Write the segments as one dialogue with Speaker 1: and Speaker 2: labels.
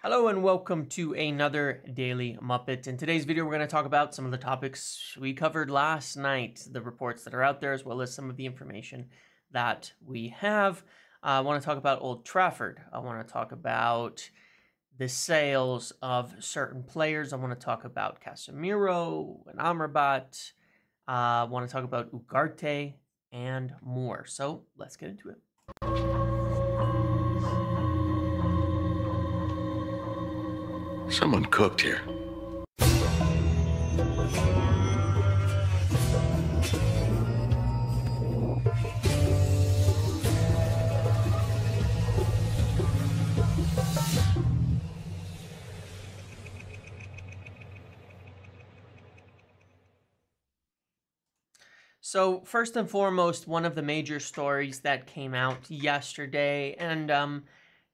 Speaker 1: Hello and welcome to another Daily Muppet. In today's video, we're going to talk about some of the topics we covered last night, the reports that are out there, as well as some of the information that we have. I want to talk about Old Trafford. I want to talk about the sales of certain players. I want to talk about Casemiro and Amrabat. I want to talk about Ugarte and more. So let's get into it.
Speaker 2: Someone cooked here.
Speaker 1: So first and foremost, one of the major stories that came out yesterday, and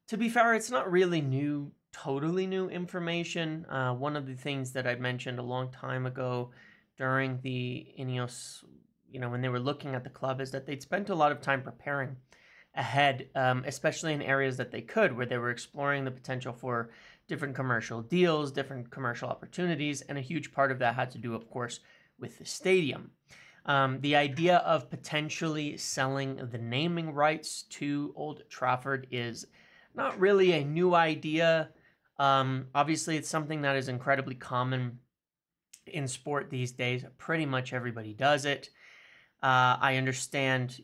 Speaker 1: to be fair, it's not really new, totally new information. One of the things that I mentioned a long time ago during the Ineos, when they were looking at the club, is that they'd spent a lot of time preparing ahead, especially in areas that they could, where they were exploring the potential for different commercial deals, different commercial opportunities, and a huge part of that had to do, of course, with the stadium. The idea of potentially selling the naming rights to Old Trafford is not really a new idea. Obviously, it's something that is incredibly common in sport these days. Pretty much everybody does it. I understand,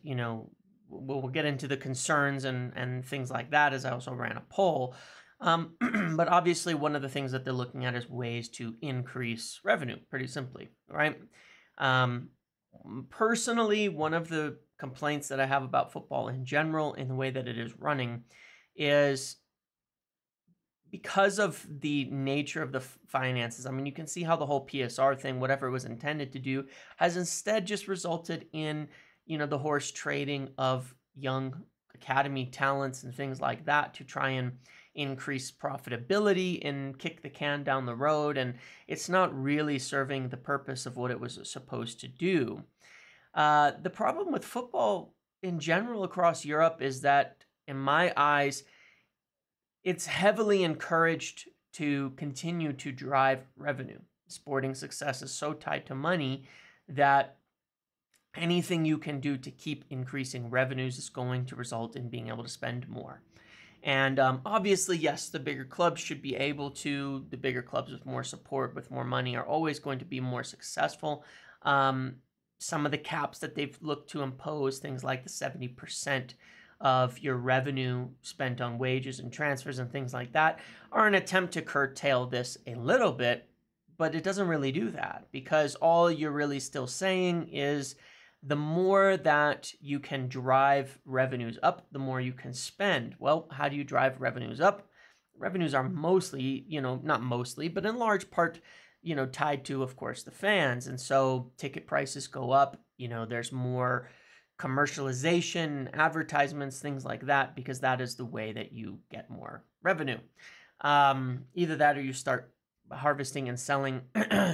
Speaker 1: we'll get into the concerns and things like that, as I also ran a poll. But obviously, one of the things that they're looking at is ways to increase revenue, pretty simply, right? Personally, one of the complaints that I have about football in general, in the way that it is running, is because of the nature of the finances. I mean, you can see how the whole PSR thing, whatever it was intended to do, has instead just resulted in, the horse trading of young academy talents and things like that to try and increase profitability and kick the can down the road. And it's not really serving the purpose of what it was supposed to do. The problem with football in general across Europe is that, in my eyes, it's heavily encouraged to continue to drive revenue. Sporting success is so tied to money that anything you can do to keep increasing revenues is going to result in being able to spend more. And obviously, yes, the bigger clubs should be able to. The bigger clubs with more support, with more money, are always going to be more successful. Some of the caps that they've looked to impose, things like the 70% of your revenue spent on wages and transfers and things like that, are an attempt to curtail this a little bit, but it doesn't really do that, because all you're really still saying is the more that you can drive revenues up, the more you can spend. Well, how do you drive revenues up? Revenues are mostly, not mostly, but in large part, tied to, of course, the fans. And so ticket prices go up, there's more commercialization, advertisements, things like that, because that is the way that you get more revenue. Either that or you start harvesting and selling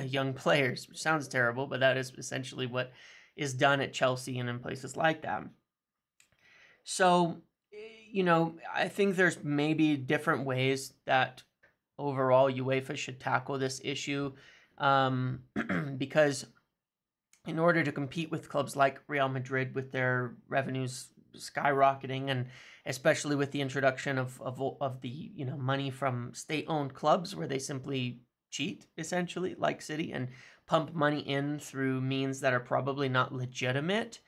Speaker 1: young players, which sounds terrible, but that is essentially what is done at Chelsea and in places like that. So, I think there's maybe different ways that overall UEFA should tackle this issue, because in order to compete with clubs like Real Madrid with their revenues skyrocketing, and especially with the introduction of the money from state-owned clubs where they simply cheat, essentially, like City, and pump money in through means that are probably not legitimate.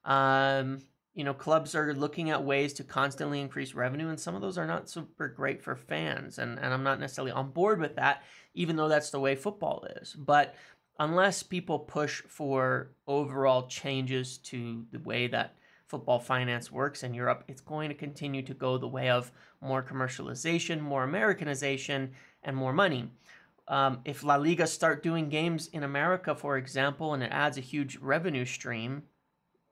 Speaker 1: Clubs are looking at ways to constantly increase revenue, and some of those are not super great for fans. And I'm not necessarily on board with that, even though that's the way football is. But unless people push for overall changes to the way that football finance works in Europe, it's going to continue to go the way of more commercialization, more Americanization, and more money. If La Liga start doing games in America, for example, and it adds a huge revenue stream,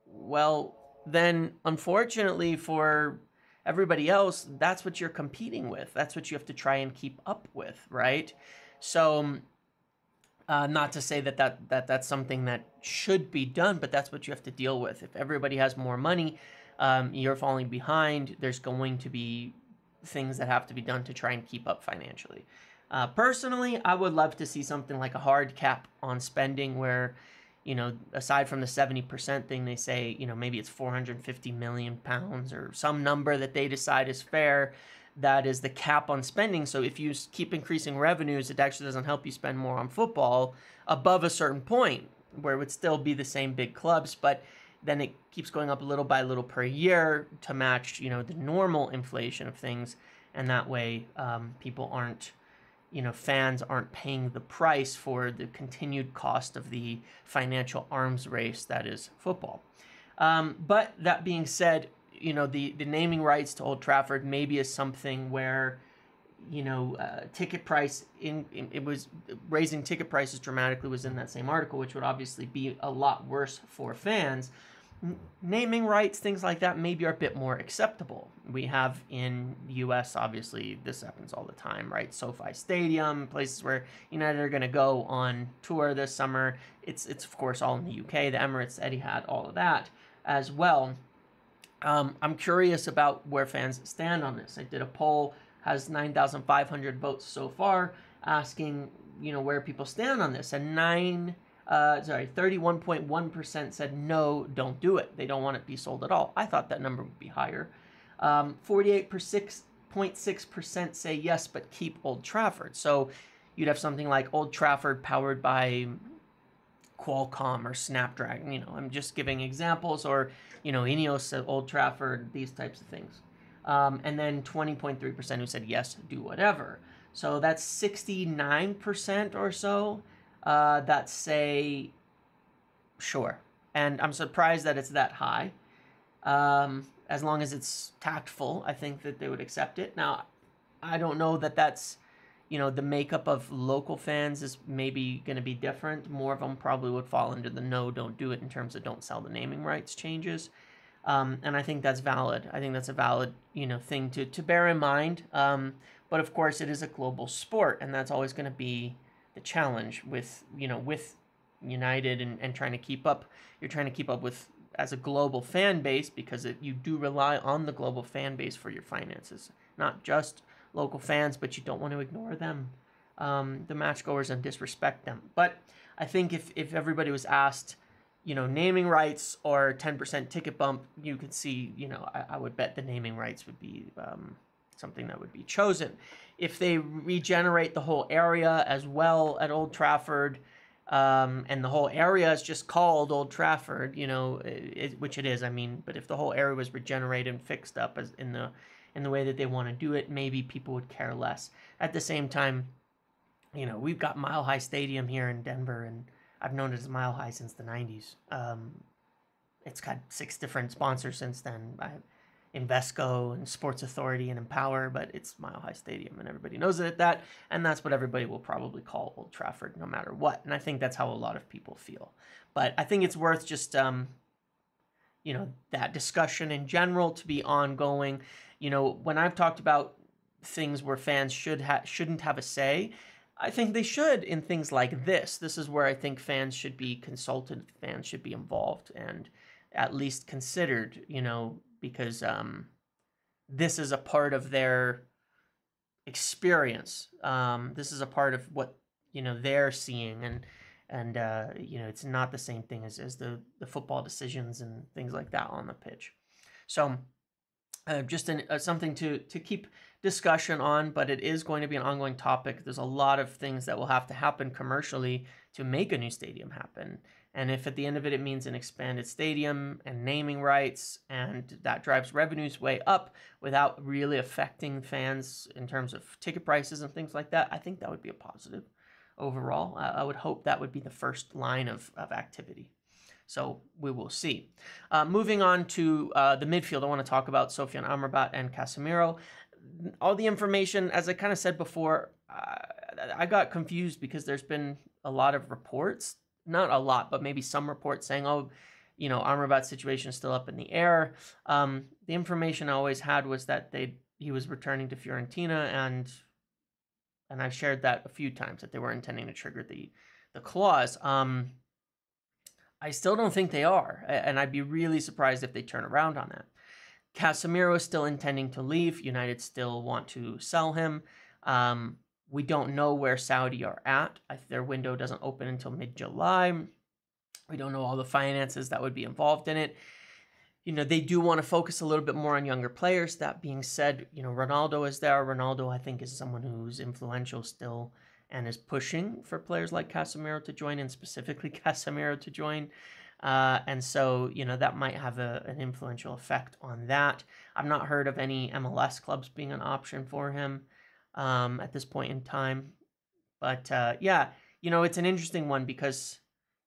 Speaker 1: well, then unfortunately for everybody else, that's what you're competing with. That's what you have to try and keep up with, right? So not to say that's something that should be done, but that's what you have to deal with. If everybody has more money, you're falling behind. There's going to be things that have to be done to try and keep up financially. Personally, I would love to see something like a hard cap on spending where, aside from the 70% thing, they say, maybe it's 450 million pounds or some number that they decide is fair. That is the cap on spending. So if you keep increasing revenues, it actually doesn't help you spend more on football above a certain point where it would still be the same big clubs, but then it keeps going up little by little per year to match, the normal inflation of things. And that way, people aren't, fans aren't paying the price for the continued cost of the financial arms race that is football. But that being said, the naming rights to Old Trafford maybe is something where, ticket price it was raising ticket prices dramatically was in that same article, which would obviously be a lot worse for fans. Naming rights, things like that, maybe are a bit more acceptable. We have in the U.S., obviously, this happens all the time, right? SoFi Stadium, places where United are going to go on tour this summer. It's of course all in the UK, the Emirates, Etihad, all of that as well. I'm curious about where fans stand on this. I did a poll, has 9,500 votes so far, asking where people stand on this, and 31.1% said no, don't do it. They don't want it to be sold at all. I thought that number would be higher. 48.6% say yes, but keep Old Trafford. So you'd have something like Old Trafford powered by Qualcomm or Snapdragon. I'm just giving examples, or Ineos at Old Trafford, these types of things. And then 20.3% who said yes, do whatever. So that's 69% or so that say sure. And I'm surprised that it's that high. As long as it's tactful, I think that they would accept it. Now, I don't know that that's, the makeup of local fans is maybe going to be different. More of them probably would fall under the no, don't do it in terms of don't sell the naming rights changes. And I think that's valid. I think that's a valid, thing to bear in mind. But of course, it is a global sport, and that's always going to be the challenge with, with United and trying to keep up. You're trying to keep up with as a global fan base, because you do rely on the global fan base for your finances, not just local fans, but you don't want to ignore them, the matchgoers, and disrespect them. But I think if everybody was asked, naming rights or 10% ticket bump, you could see, I would bet the naming rights would be something that would be chosen. If they regenerate the whole area as well at Old Trafford, and the whole area is just called Old Trafford, which it is, but if the whole area was regenerated and fixed up as in the way that they want to do it, maybe people would care less. At the same time, we've got Mile High Stadium here in Denver, and I've known it as Mile High since the 90s. It's got 6 different sponsors since then. I have Invesco and Sports Authority and Empower, but it's Mile High Stadium, and everybody knows it at that, and that's what everybody will probably call Old Trafford no matter what. And I think that's how a lot of people feel. But I think it's worth just, that discussion in general to be ongoing. When I've talked about things where fans shouldn't have a say, I think they should in things like this. This is where I think fans should be consulted, fans should be involved, and at least considered, because this is a part of their experience. This is a part of what, they're seeing, and it's not the same thing as the football decisions and things like that on the pitch. So just something to keep discussion on, but it is going to be an ongoing topic. There's a lot of things that will have to happen commercially to make a new stadium happen. And if at the end of it, it means an expanded stadium and naming rights, and that drives revenues way up without really affecting fans in terms of ticket prices and things like that, I think that would be a positive overall. I would hope that would be the first line of activity. So we will see. Moving on to the midfield, I want to talk about Sofyan Amrabat and Casemiro. All the information, as I kind of said before, I got confused because there's been a lot of reports, not a lot, but maybe some reports saying, Amrabat's situation is still up in the air. The information I always had was that he was returning to Fiorentina, and I've shared that a few times, that they were intending to trigger the clause. I still don't think they are, and I'd be really surprised if they turn around on that. Casemiro is still intending to leave. United still want to sell him. We don't know where Saudi are at. Their window doesn't open until mid-July. We don't know all the finances that would be involved in it. They do want to focus a little bit more on younger players. That being said, Ronaldo is there. Ronaldo, I think, is someone who's influential still and is pushing for players like Casemiro to join, and specifically Casemiro to join. And so, that might have an influential effect on that. I've not heard of any MLS clubs being an option for him at this point in time. But yeah, it's an interesting one because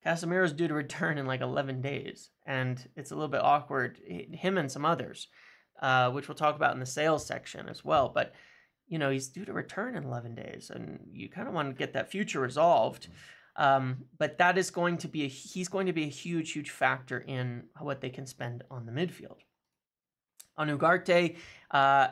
Speaker 1: Casemiro is due to return in like 11 days, and it's a little bit awkward, him and some others, which we'll talk about in the sales section as well. But, he's due to return in 11 days, and you kind of want to get that future resolved. But that is going to be he's going to be a huge, huge factor in what they can spend on the midfield. On Ugarte, after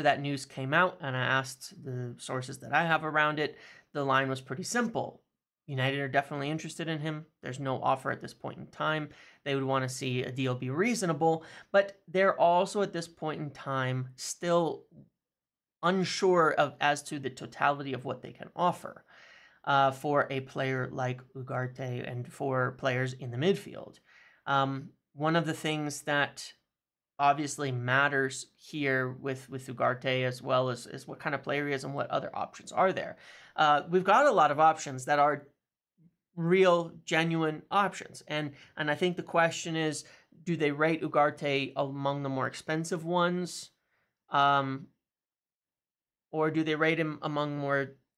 Speaker 1: that news came out, and I asked the sources that I have around it, the line was pretty simple. United are definitely interested in him. There's no offer at this point in time. They would want to see a deal be reasonable, but they're also at this point in time still unsure as to the totality of what they can offer for a player like Ugarte and for players in the midfield. One of the things that obviously matters here with Ugarte, as well as what kind of player he is and what other options are there. We've got a lot of options that are real, genuine options. And I think the question is, do they rate Ugarte among the more expensive ones? Or do they rate him among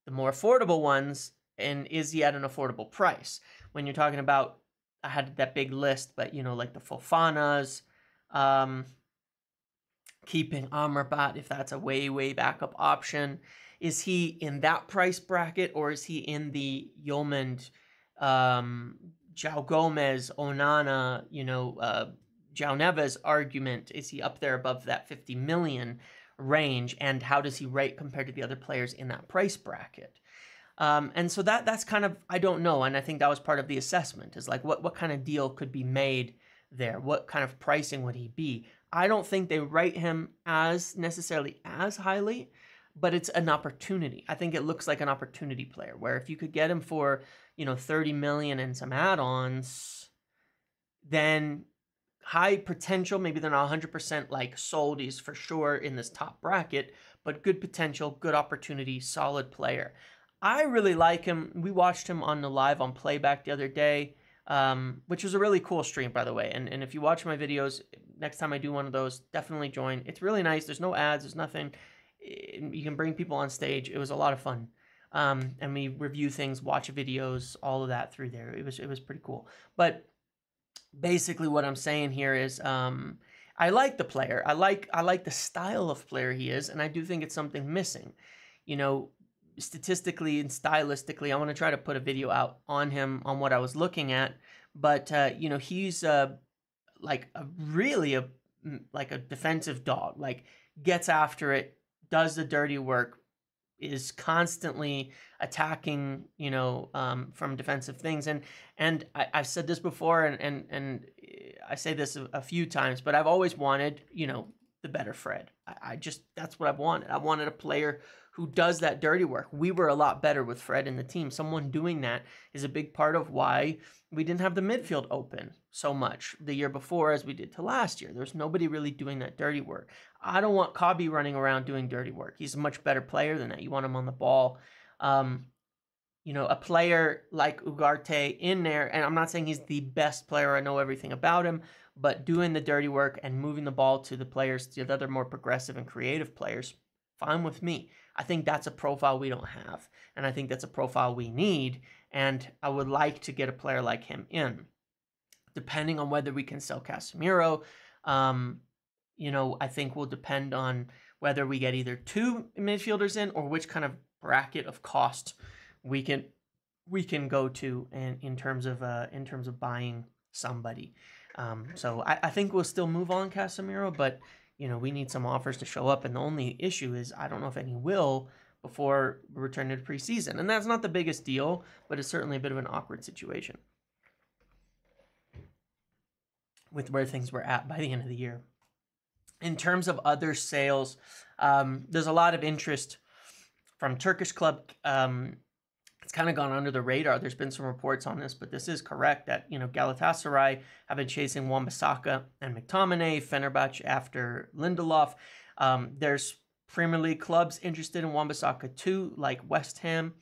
Speaker 1: the more affordable ones? And is he at an affordable price? When you're talking about, I had that big list, but like the Fofanas, keeping Amrabat, if that's a way backup option. Is he in that price bracket, or is he in the Yeoman, João Gomez, Onana, João Neves argument? Is he up there above that 50 million range? And how does he rate compared to the other players in that price bracket? And so that's kind of, I don't know. And I think that was part of the assessment, is like, what kind of deal could be made there? What kind of pricing would he be? I don't think they rate him necessarily as highly, but it's an opportunity. I think it looks like an opportunity player, where if you could get him for, 30 million and some add-ons, then high potential. Maybe they're not 100% like sold. He's for sure in this top bracket, but good potential, good opportunity, solid player. I really like him. We watched him on the live on Playback the other day, which was a really cool stream, by the way. And if you watch my videos, next time I do one of those, definitely join. It's really nice. There's no ads. There's nothing. You can bring people on stage. It was a lot of fun. And we review things, watch videos, all of that through there. It was pretty cool. But basically what I'm saying here is I like the player. I like the style of player he is, and I do think it's something missing. Statistically and stylistically, I want to try to put a video out on him, on what I was looking at. But he's like a defensive dog. Like, gets after it, does the dirty work, is constantly attacking, from defensive things. And I've said this before, and I say this a few times, but I've always wanted, the better Fred. That's what I've wanted. I wanted a player who does that dirty work. We were a lot better with Fred in the team. Someone doing that is a big part of why we didn't have the midfield open so much the year before as we did to last year. There's nobody really doing that dirty work. I don't want Kabi running around doing dirty work. He's a much better player than that. You want him on the ball. A player like Ugarte in there, and I'm not saying he's the best player, I know everything about him, but doing the dirty work and moving the ball to the players, to the other more progressive and creative players, fine with me. I think that's a profile we don't have, and I think that's a profile we need, and I would like to get a player like him in. Depending on whether we can sell Casemiro, I think will depend on whether we get either two midfielders in, or which kind of bracket of cost we can go to in terms of buying somebody. So I think we'll still move on Casemiro, but we need some offers to show up, and the only issue is I don't know if any will before returning to preseason. And that's not the biggest deal, but it's certainly a bit of an awkward situation. with where things were at by the end of the year. In terms of other sales, there's a lot of interest from Turkish club. It's kind of gone under the radar. There's been some reports on this, but this is correct that, Galatasaray have been chasing Wan-Bissaka and McTominay, Fenerbahce after Lindelof. There's Premier League clubs interested in Wan-Bissaka too, like West Ham.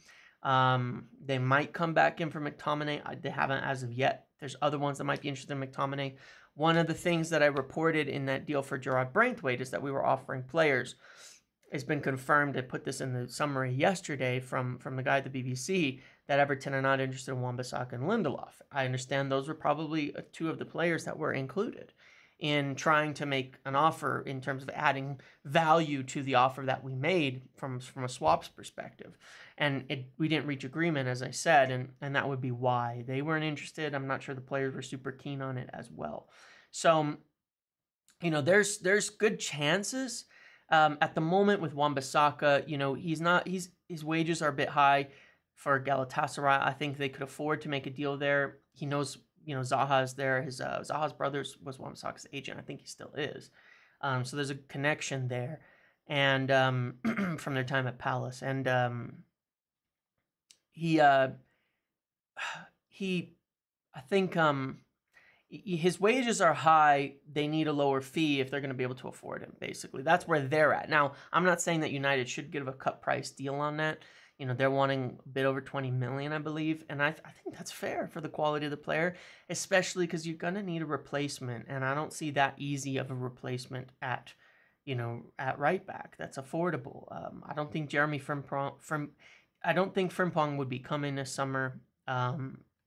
Speaker 1: They might come back in for McTominay. They haven't as of yet. There's other ones that might be interested in McTominay. One of the things that I reported in that deal for Gerard Branthwaite is that we were offering players. It's been confirmed. I put this in the summary yesterday from the guy at the BBC that Everton are not interested in Wan-Bissaka and Lindelof. I understand those were probably two of the players that were included in trying to make an offer in terms of adding value to the offer that we made from a swaps perspective. And we didn't reach agreement, as I said, and that would be why they weren't interested. I'm not sure the players were super keen on it as well. So, there's good chances. At the moment with Wan-Bissaka, his wages are a bit high for Galatasaray. I think they could afford to make a deal there. He knows, Zaha is there. His Zaha's brother was Wan-Bissaka's agent. I think he still is. So there's a connection there, and from their time at Palace, and I think his wages are high. They need a lower fee if they're going to be able to afford him. Basically, that's where they're at. Now, I'm not saying that United should give a cut price deal on that. They're wanting a bit over 20 million, I believe, and I think that's fair for the quality of the player, especially because you're going to need a replacement, and I don't see that easy of a replacement at right back that's affordable. I don't think Frimpong would be coming this summer.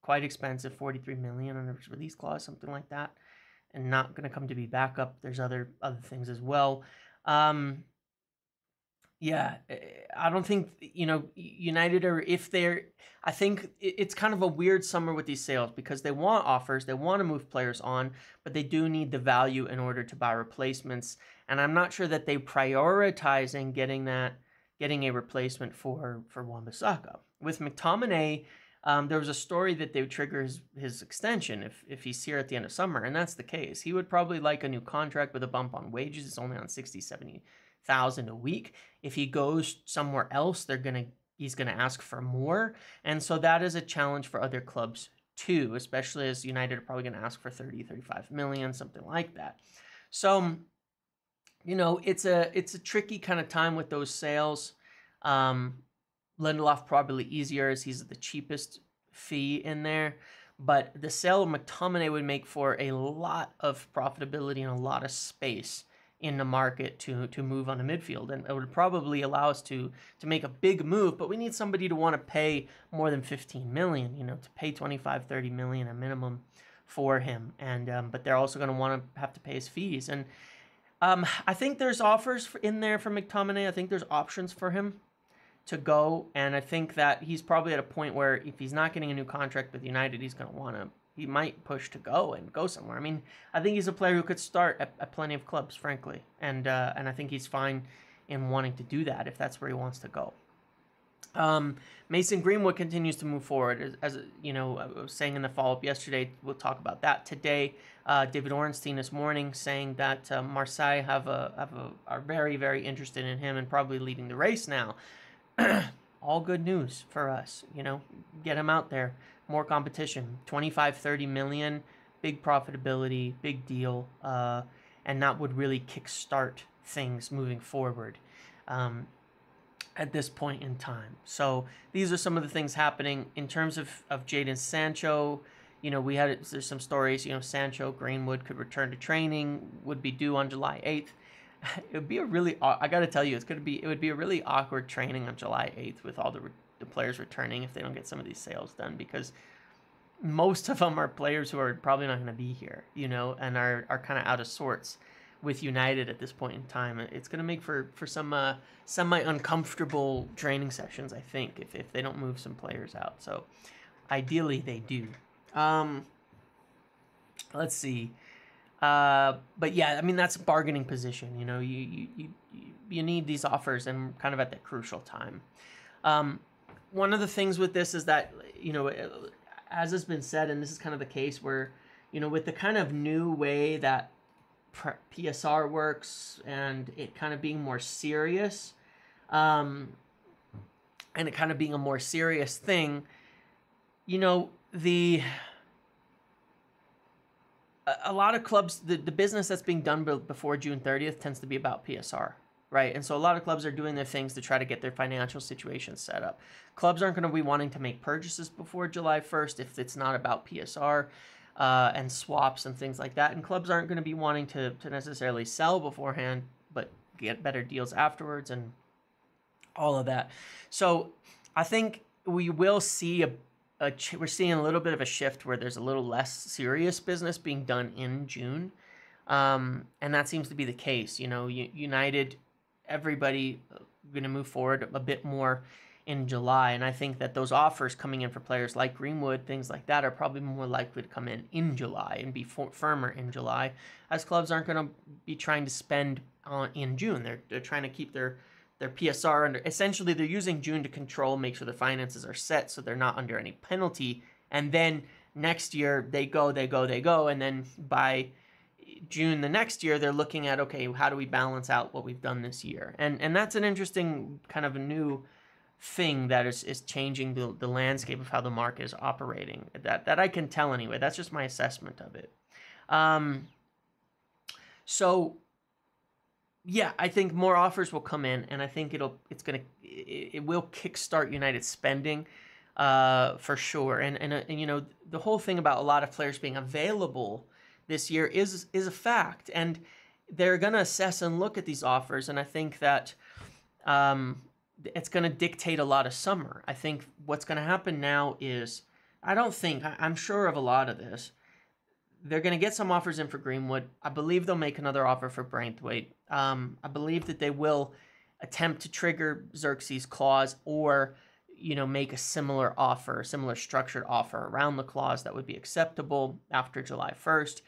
Speaker 1: Quite expensive, 43 million under his release clause, something like that, and not going to come to be backup. There's other things as well. I don't think United are, I think it's kind of a weird summer with these sales because they want offers, they want to move players on, but they do need the value in order to buy replacements, and I'm not sure that they prioritizing getting a replacement for Wan-Bissaka. With McTominay, there was a story that they would trigger his extension if he's here at the end of summer, and that's the case. He would probably like a new contract with a bump on wages. It's only on 60, 70,000 a week. If he goes somewhere else, he's gonna ask for more, and so that is a challenge for other clubs too, especially as United are probably gonna ask for 30, 35 million, something like that. So, it's a tricky kind of time with those sales. Lindelof probably easier as he's the cheapest fee in there, but the sale of McTominay would make for a lot of profitability and a lot of space in the market to move on a midfield, and it would probably allow us to make a big move, but we need somebody to want to pay more than 15 million, to pay 25, 30 million a minimum for him, and but they're also going to want to have to pay his fees, and I think there's offers in there for McTominay. I think there's options for him to go, and I think that he's probably at a point where if he's not getting a new contract with United, he might push to go somewhere. I mean, I think he's a player who could start at plenty of clubs, frankly, and I think he's fine in wanting to do that if that's where he wants to go. Mason Greenwood continues to move forward, as I was saying in the follow-up yesterday. We'll talk about that today. David Ornstein this morning saying that Marseille are very, very interested in him and probably leading the race now. All good news for us, get him out there, more competition, 25, 30 million, big profitability, big deal, and that would really kickstart things moving forward at this point in time. So these are some of the things happening in terms of Jadon Sancho. There's some stories, Sancho, Greenwood could return to training, would be due on July 8th. It would be I got to tell you, it would be a really awkward training on July 8th with all the players returning if they don't get some of these sales done, because most of them are players who are probably not going to be here, and are kind of out of sorts with United at this point in time. It's going to make for some semi-uncomfortable training sessions, I think, if they don't move some players out. So ideally they do. Let's see. But yeah, I mean, that's a bargaining position. You need these offers and kind of at that crucial time. One of the things with this is that, as has been said, and this is kind of the case where, with the kind of new way that PSR works and it kind of being more serious, and it kind of being a more serious thing, a lot of clubs, the business that's being done before June 30th tends to be about PSR, right? And so a lot of clubs are doing their things to try to get their financial situation set up. Clubs aren't going to be wanting to make purchases before July 1st if it's not about PSR and swaps and things like that. And clubs aren't going to be wanting to necessarily sell beforehand, but get better deals afterwards and all of that. So I think we will see we're seeing a little bit of a shift where there's a little less serious business being done in June. And that seems to be the case. United, everybody going to move forward a bit more in July. And I think that those offers coming in for players like Greenwood, things like that, are probably more likely to come in July and be firmer in July, as clubs aren't going to be trying to spend in June. They're trying to keep their PSR under. Essentially, they're using June to control, make sure their finances are set so they're not under any penalty. And then next year they go, and then by June the next year they're looking at, okay, how do we balance out what we've done this year? And that's an interesting kind of a new thing that is changing the landscape of how the market is operating. That I can tell anyway. That's just my assessment of it. So yeah, I think more offers will come in, and I think it will kickstart United spending for sure. And the whole thing about a lot of players being available this year is a fact, and they're going to assess and look at these offers, and I think that it's going to dictate a lot of summer. I think what's going to happen now is, I'm sure of a lot of this. They're going to get some offers in for Greenwood. I believe they'll make another offer for Branthwaite. I believe that they will attempt to trigger Zirkzee's clause, or make a similar structured offer around the clause that would be acceptable after July 1st.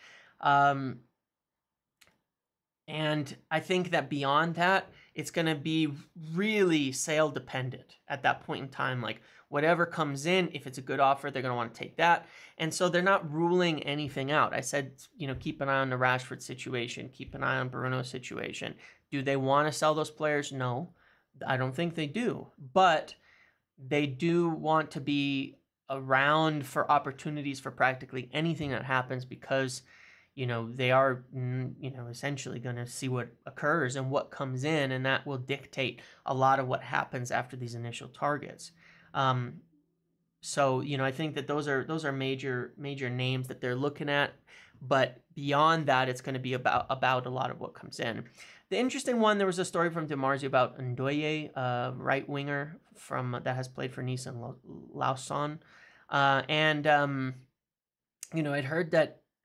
Speaker 1: And I think that beyond that, it's going to be really sale dependent at that point in time. Like, whatever comes in, if it's a good offer, they're going to want to take that. And so they're not ruling anything out. I said, keep an eye on the Rashford situation, keep an eye on Bruno's situation. Do they want to sell those players? No, I don't think they do. But they do want to be around for opportunities for practically anything that happens, because they are, essentially going to see what occurs and what comes in, and that will dictate a lot of what happens after these initial targets. So, I think that those are major names that they're looking at, but beyond that, it's going to be about a lot of what comes in. The interesting one, there was a story from Demarzio about Ndoye, right winger that has played for Nice and Lausanne, and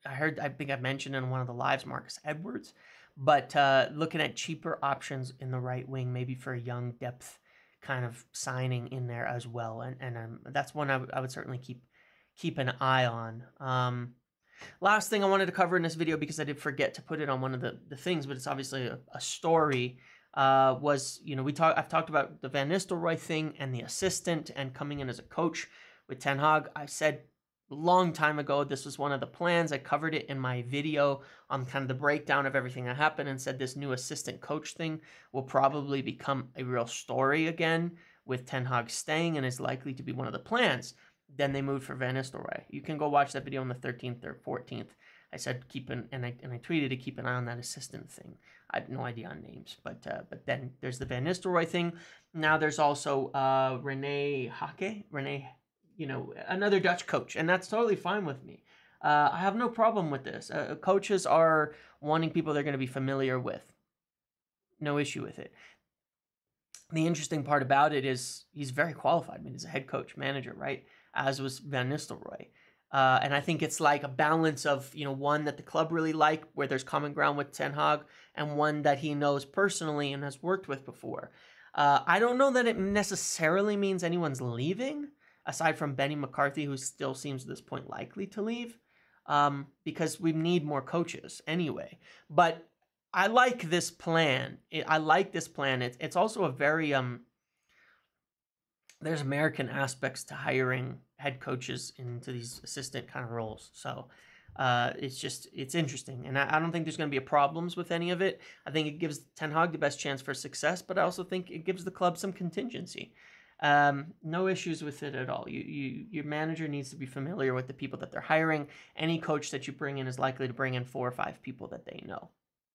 Speaker 1: I think I mentioned in one of the lives Marcus Edwards, but looking at cheaper options in the right wing, maybe for a young depth kind of signing in there as well, and that's one I would certainly keep an eye on. Last thing I wanted to cover in this video, because I did forget to put it on one of the things, but it's obviously a story, was I've talked about the Van Nistelrooy thing and the assistant and coming in as a coach with Ten Hag. I said a long time ago this was one of the plans. I covered it in my video on kind of the breakdown of everything that happened, and said this new assistant coach thing will probably become a real story again, with Ten Hag staying, and is likely to be one of the plans. Then they moved for Van Nistelrooy. You can go watch that video on the 13th or 14th. I said and I tweeted to keep an eye on that assistant thing. I have no idea on names, but then there's the Van Nistelrooy thing. Now there's also Rene Hake, another Dutch coach, and that's totally fine with me. I have no problem with this. Coaches are wanting people they're going to be familiar with. No issue with it. The interesting part about it is he's very qualified. I mean, he's a head coach, manager, right? As was Van Nistelrooy. And I think it's like a balance of, one that the club really like, where there's common ground with Ten Hag, and one that he knows personally and has worked with before. I don't know that it necessarily means anyone's leaving, aside from Benny McCarthy, who still seems at this point likely to leave, because we need more coaches anyway. But I like this plan. It's also a very there's American aspects to hiring head coaches into these assistant kind of roles. So It's interesting. And I don't think there's going to be problems with any of it. I think it gives Ten Hag the best chance for success, but I also think it gives the club some contingency. No issues with it at all. Your manager needs to be familiar with the people that they're hiring. Any coach that you bring in is likely to bring in 4 or 5 people that they know.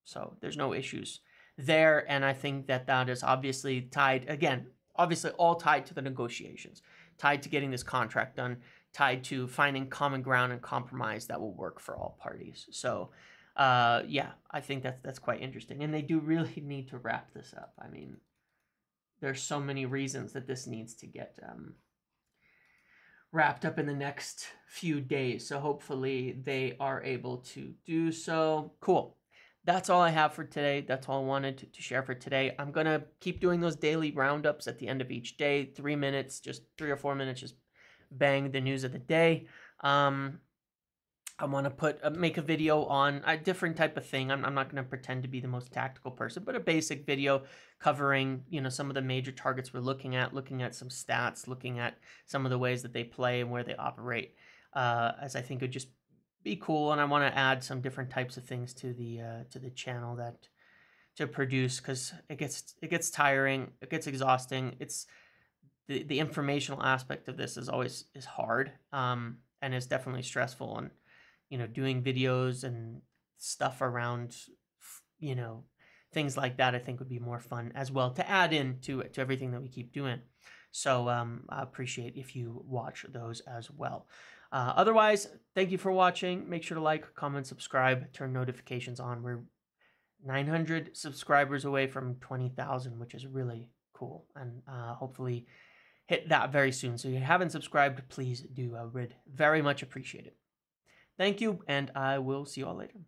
Speaker 1: So there's no issues there. And I think that is obviously tied, again, obviously all tied to the negotiations, tied to getting this contract done, tied to finding common ground and compromise that will work for all parties. So, yeah, I think that's quite interesting. And they do really need to wrap this up. I mean, there's so many reasons that this needs to get wrapped up in the next few days. So hopefully they are able to do so. Cool. That's all I have for today. That's all I wanted to share for today. I'm going to keep doing those daily roundups at the end of each day. 3 minutes, just 3 or 4 minutes, just bang the news of the day. I want to make a video on a different type of thing. I'm not going to pretend to be the most tactical person, but a basic video covering, some of the major targets we're looking at some stats, looking at some of the ways that they play and where they operate, as I think would just be cool. And I want to add some different types of things to the channel to produce, because it gets tiring, it gets exhausting. It's the informational aspect of this is hard, and is definitely stressful. And doing videos and stuff around, things like that, I think would be more fun as well to add in to everything that we keep doing. So I appreciate if you watch those as well. Otherwise, thank you for watching. Make sure to like, comment, subscribe, turn notifications on. We're 900 subscribers away from 20,000, which is really cool. And hopefully hit that very soon. So if you haven't subscribed, please do. I would very much appreciate it. Thank you, and I will see you all later.